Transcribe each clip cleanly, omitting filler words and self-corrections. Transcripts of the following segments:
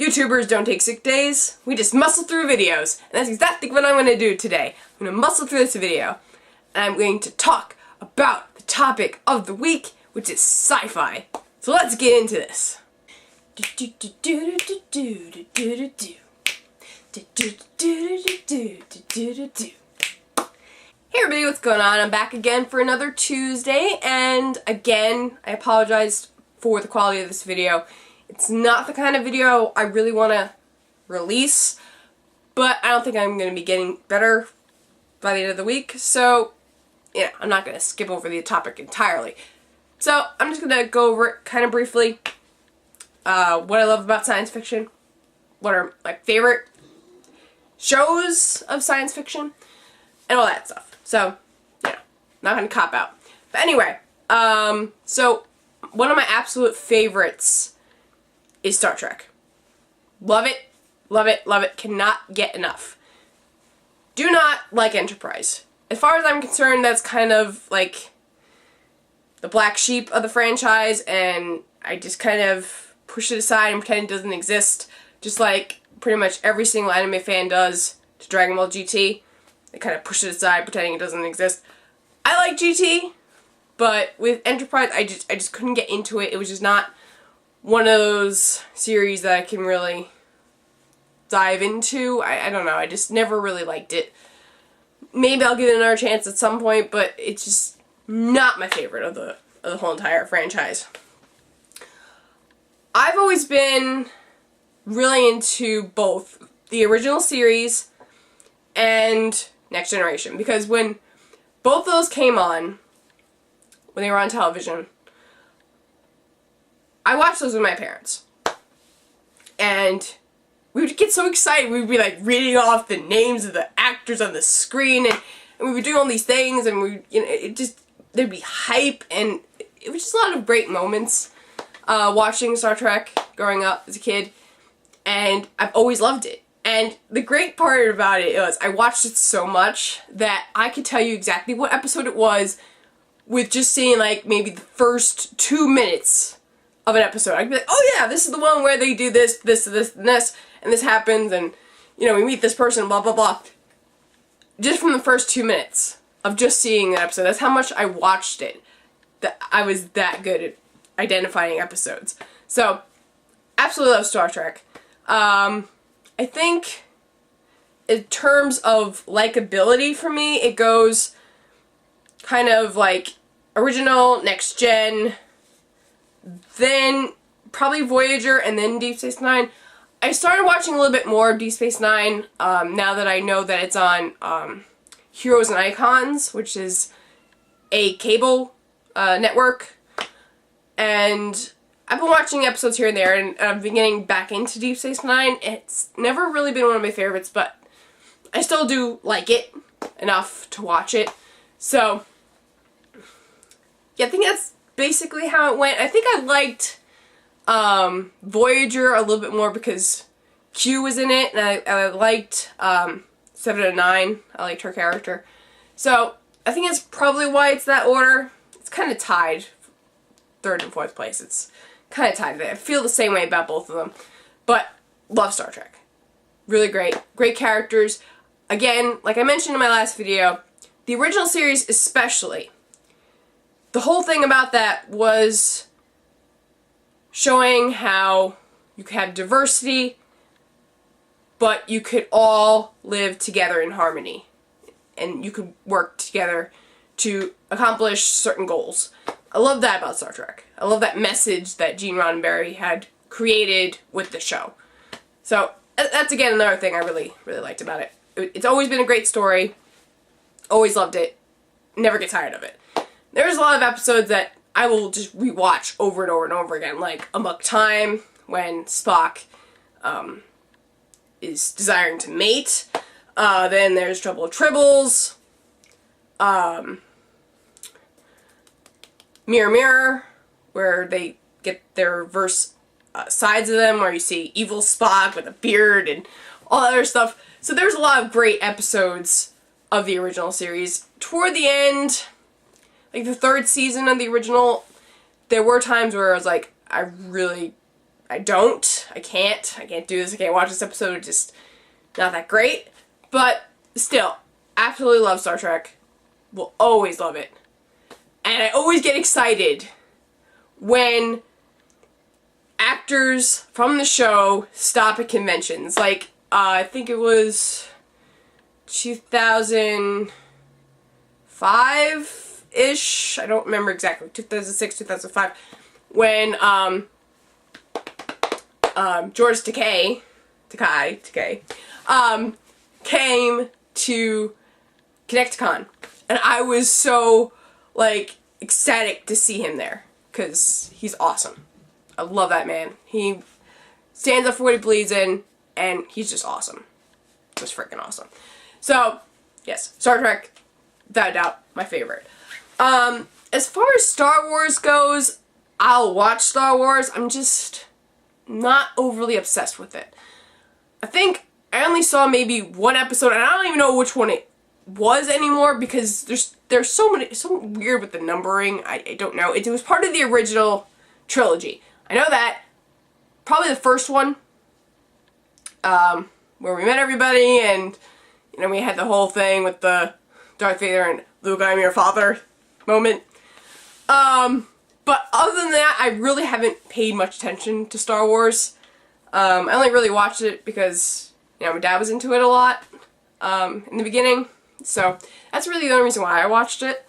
YouTubers don't take sick days, we just muscle through videos. And that's exactly what I'm going to do today. I'm going to muscle through this video, and I'm going to talk about the topic of the week, which is sci-fi. So let's get into this. Hey everybody, what's going on? I'm back again for another Tuesday, and again, I apologize for the quality of this video. It's not the kind of video I really want to release, but I don't think I'm going to be getting better by the end of the week, so yeah, I'm not going to skip over the topic entirely. So I'm just going to go over it kind of briefly, what I love about science fiction, what are my favorite shows of science fiction, and all that stuff. So, yeah, not going to cop out. But anyway, so one of my absolute favorites is Star Trek. Love it, love it, love it. Cannot get enough. Do not like Enterprise. As far as I'm concerned, that's kind of like the black sheep of the franchise, and I just kind of push it aside and pretend it doesn't exist, just like pretty much every single anime fan does to Dragon Ball GT. They kind of push it aside, pretending it doesn't exist. I like GT, but with Enterprise, I just couldn't get into it. It was just not one of those series that I can really dive into. I don't know, I just never really liked it. Maybe I'll give it another chance at some point, but it's just not my favorite of the whole entire franchise. I've always been really into both the original series and Next Generation, because when both those came on, when they were on television, I watched those with my parents, and we would get so excited. We would be like reading off the names of the actors on the screen, and we would do all these things, and there'd be hype, and it was just a lot of great moments watching Star Trek growing up as a kid, and I've always loved it. And the great part about it was I watched it so much that I could tell you exactly what episode it was with just seeing like maybe the first 2 minutes of an episode. I'd be like, oh yeah, this is the one where they do this, this, this, and this, and this happens, and, you know, we meet this person, blah, blah, blah. Just from the first 2 minutes of just seeing that episode. That's how much I watched it. That I was that good at identifying episodes. So, absolutely love Star Trek. I think in terms of likability for me, it goes kind of like original, Next Gen, then probably Voyager, and then Deep Space Nine. I started watching a little bit more of Deep Space Nine now that I know that it's on Heroes and Icons, which is a cable network. And I've been watching episodes here and there, and I've been getting back into Deep Space Nine. It's never really been one of my favorites, but I still do like it enough to watch it. So, yeah, I think that's basically how it went. I think I liked Voyager a little bit more because Q was in it, and I liked 7 and 9. I liked her character. So, I think that's probably why it's that order. It's kind of tied. 3rd and 4th place. It's kind of tied. I feel the same way about both of them. But, love Star Trek. Really great. Great characters. Again, like I mentioned in my last video, the original series especially, the whole thing about that was showing how you could have diversity, but you could all live together in harmony. And you could work together to accomplish certain goals. I love that about Star Trek. I love that message that Gene Roddenberry had created with the show. So, that's again another thing I really, really liked about it. It's always been a great story. Always loved it. Never get tired of it. There's a lot of episodes that I will just rewatch over and over and over again, like Amok Time, when Spock is desiring to mate. Then there's Trouble with Tribbles. Mirror Mirror, where they get their reverse sides of them, where you see evil Spock with a beard and all that other stuff. So there's a lot of great episodes of the original series. Toward the end, like the 3rd season of the original, there were times where I was like, I don't. I can't do this. I can't watch this episode. It's just not that great. But still, absolutely love Star Trek. Will always love it. And I always get excited when actors from the show stop at conventions. Like, I think it was 2005-ish. I don't remember exactly. 2006, 2005. When George Takei came to ConnectCon, and I was so like ecstatic to see him there because he's awesome. I love that man. He stands up for what he believes in, and he's just awesome. Just freaking awesome. So yes, Star Trek, without a doubt, my favorite. As far as Star Wars goes, I'll watch Star Wars. I'm just not overly obsessed with it. I think I only saw maybe one episode, and I don't even know which one it was anymore because there's so weird with the numbering. I don't know. It was part of the original trilogy. I know that. Probably the first one, where we met everybody, and you know we had the whole thing with the Darth Vader and Luke, I'm your father moment. But other than that, I really haven't paid much attention to Star Wars. I only really watched it because, you know, my dad was into it a lot, in the beginning. So, that's really the only reason why I watched it.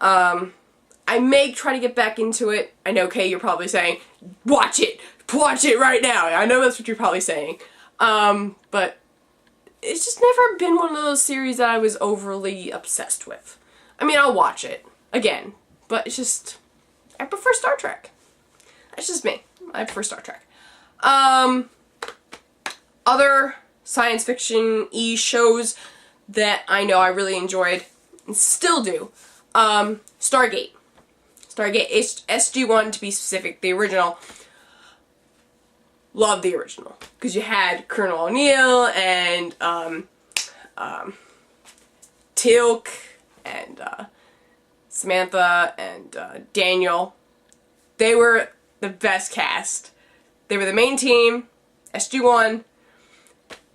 I may try to get back into it. I know, Kay, you're probably saying, watch it right now. I know that's what you're probably saying. But it's just never been one of those series that I was overly obsessed with. I mean, I'll watch it, again, but it's just, I prefer Star Trek. That's just me. I prefer Star Trek. Other science fiction-y shows that I know I really enjoyed, and still do, Stargate. Stargate, SG-1 to be specific, the original. Love the original. Because you had Colonel O'Neill and, Teal'c and, Samantha and, Daniel. They were the best cast. They were the main team, SG-1,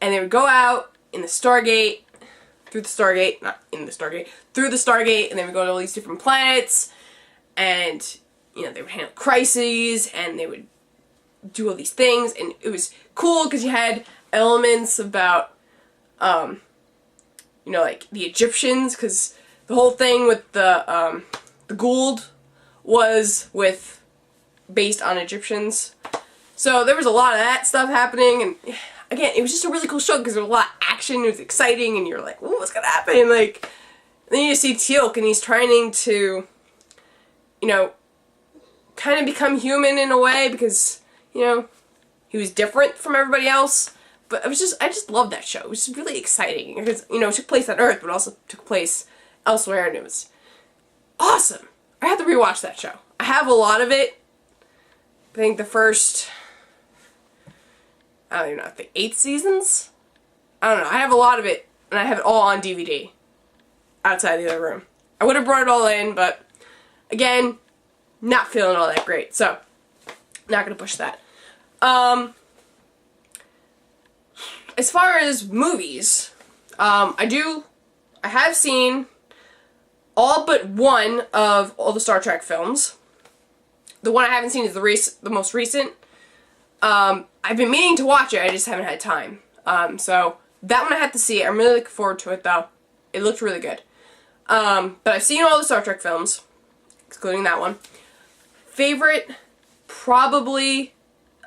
and they would go out in the Stargate, through the Stargate, not in the Stargate, through the Stargate, and they would go to all these different planets, and, you know, they would handle crises, and they would do all these things, and it was cool because you had elements about, you know, like the Egyptians, because the whole thing with the Gould was based on Egyptians. So there was a lot of that stuff happening, and again, it was just a really cool show because there was a lot of action, it was exciting, and you're like, ooh, what's gonna happen? Like, then you see Teal'c, and he's trying to, you know, kind of become human in a way because, you know, he was different from everybody else. But I just loved that show. It was just really exciting because, you know, it took place on Earth, but also took place elsewhere, and it was awesome. I have to rewatch that show. I have a lot of it. I think the first, I don't even know, I think 8 seasons? I don't know. I have a lot of it, and I have it all on DVD outside the other room. I would have brought it all in, but again, not feeling all that great, so not gonna push that. As far as movies, I have seen all but one of all the Star Trek films. The one I haven't seen is the most recent. I've been meaning to watch it, I just haven't had time. So that one I have to see. I'm really looking forward to it, though. It looked really good. But I've seen all the Star Trek films, excluding that one. Favorite, probably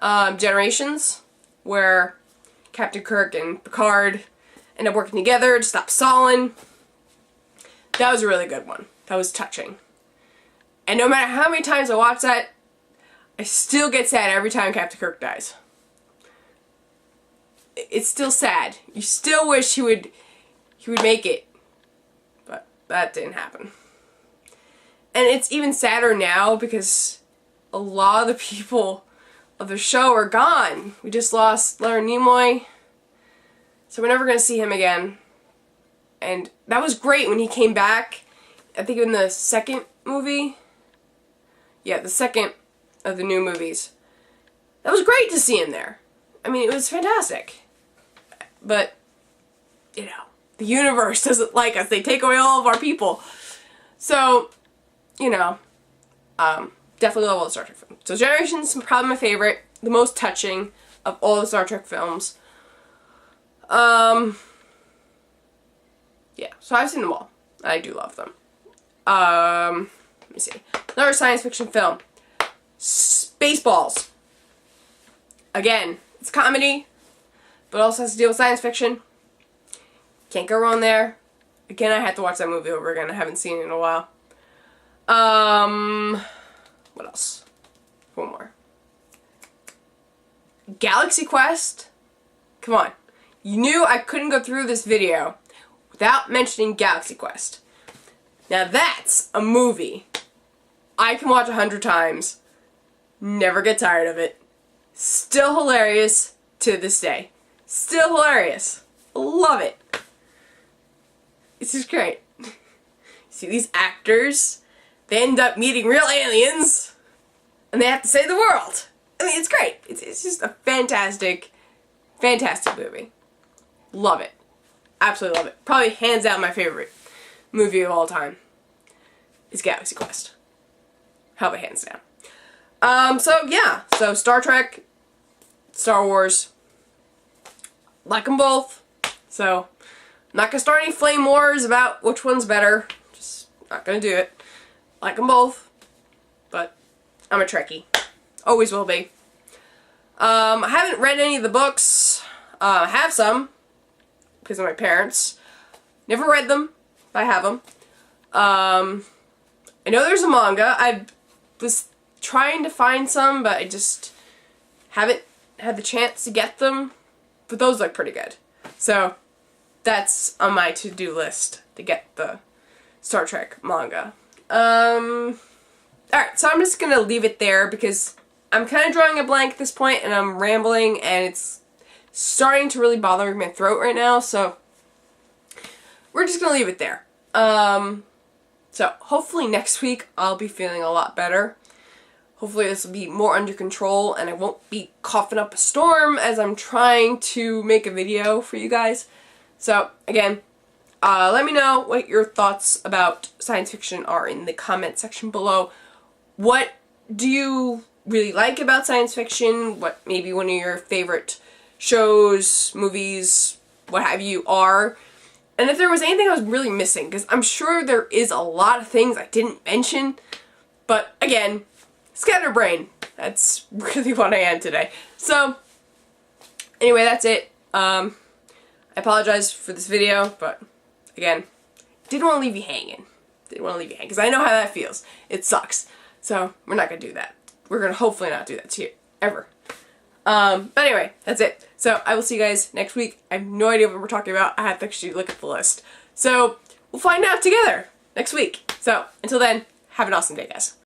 Generations, where Captain Kirk and Picard end up working together to stop Stalin. That was a really good one. That was touching. And no matter how many times I watch that, I still get sad every time Captain Kirk dies. It's still sad. You still wish he would make it. But that didn't happen. And it's even sadder now because a lot of the people of the show are gone. We just lost Leonard Nimoy. So we're never going to see him again. And that was great when he came back. I think in the second movie. Yeah, the second of the new movies. That was great to see him there. I mean, it was fantastic. But, you know, the universe doesn't like us. They take away all of our people. So, you know, definitely love all the Star Trek films. So Generations is probably my favorite, the most touching of all the Star Trek films. Yeah, so I've seen them all. I do love them. Let me see. Another science fiction film. Spaceballs. Again, it's comedy, but also has to deal with science fiction. Can't go wrong there. Again, I had to watch that movie over again. I haven't seen it in a while. What else? One more. Galaxy Quest. Come on. You knew I couldn't go through this video without mentioning Galaxy Quest. Now that's a movie I can watch 100 times. Never get tired of it. Still hilarious to this day. Still hilarious. Love it. It's just great. See these actors, they end up meeting real aliens, and they have to save the world. I mean, it's great. It's just a fantastic, fantastic movie. Love it. Absolutely love it. Probably hands down my favorite movie of all time is Galaxy Quest. Hell of a hands down. So yeah. So Star Trek, Star Wars, like them both. So I'm not gonna start any flame wars about which one's better. Just not gonna do it. Like them both, but I'm a Trekkie. Always will be. I haven't read any of the books. I have some because of my parents. Never read them, but I have them. I know there's a manga. I was trying to find some, but I just haven't had the chance to get them. But those look pretty good. So that's on my to-do list to get the Star Trek manga. Alright, so I'm just gonna leave it there because I'm kind of drawing a blank at this point and I'm rambling and it's starting to really bother my throat right now, so we're just gonna leave it there. So hopefully next week I'll be feeling a lot better. Hopefully this will be more under control and I won't be coughing up a storm as I'm trying to make a video for you guys. So again, let me know what your thoughts about science fiction are in the comment section below. What do you really like about science fiction? What maybe one of your favorite shows, movies, what have you are? And if there was anything I was really missing, because I'm sure there is a lot of things I didn't mention, but again, scatterbrain. That's really what I am today. So, anyway, that's it. I apologize for this video, but again, didn't want to leave you hanging. Didn't want to leave you hanging, because I know how that feels. It sucks. So, we're not going to do that. We're going to hopefully not do that to you, ever. But anyway, that's it. So, I will see you guys next week. I have no idea what we're talking about. I have to actually look at the list. So, we'll find out together next week. So, until then, have an awesome day, guys.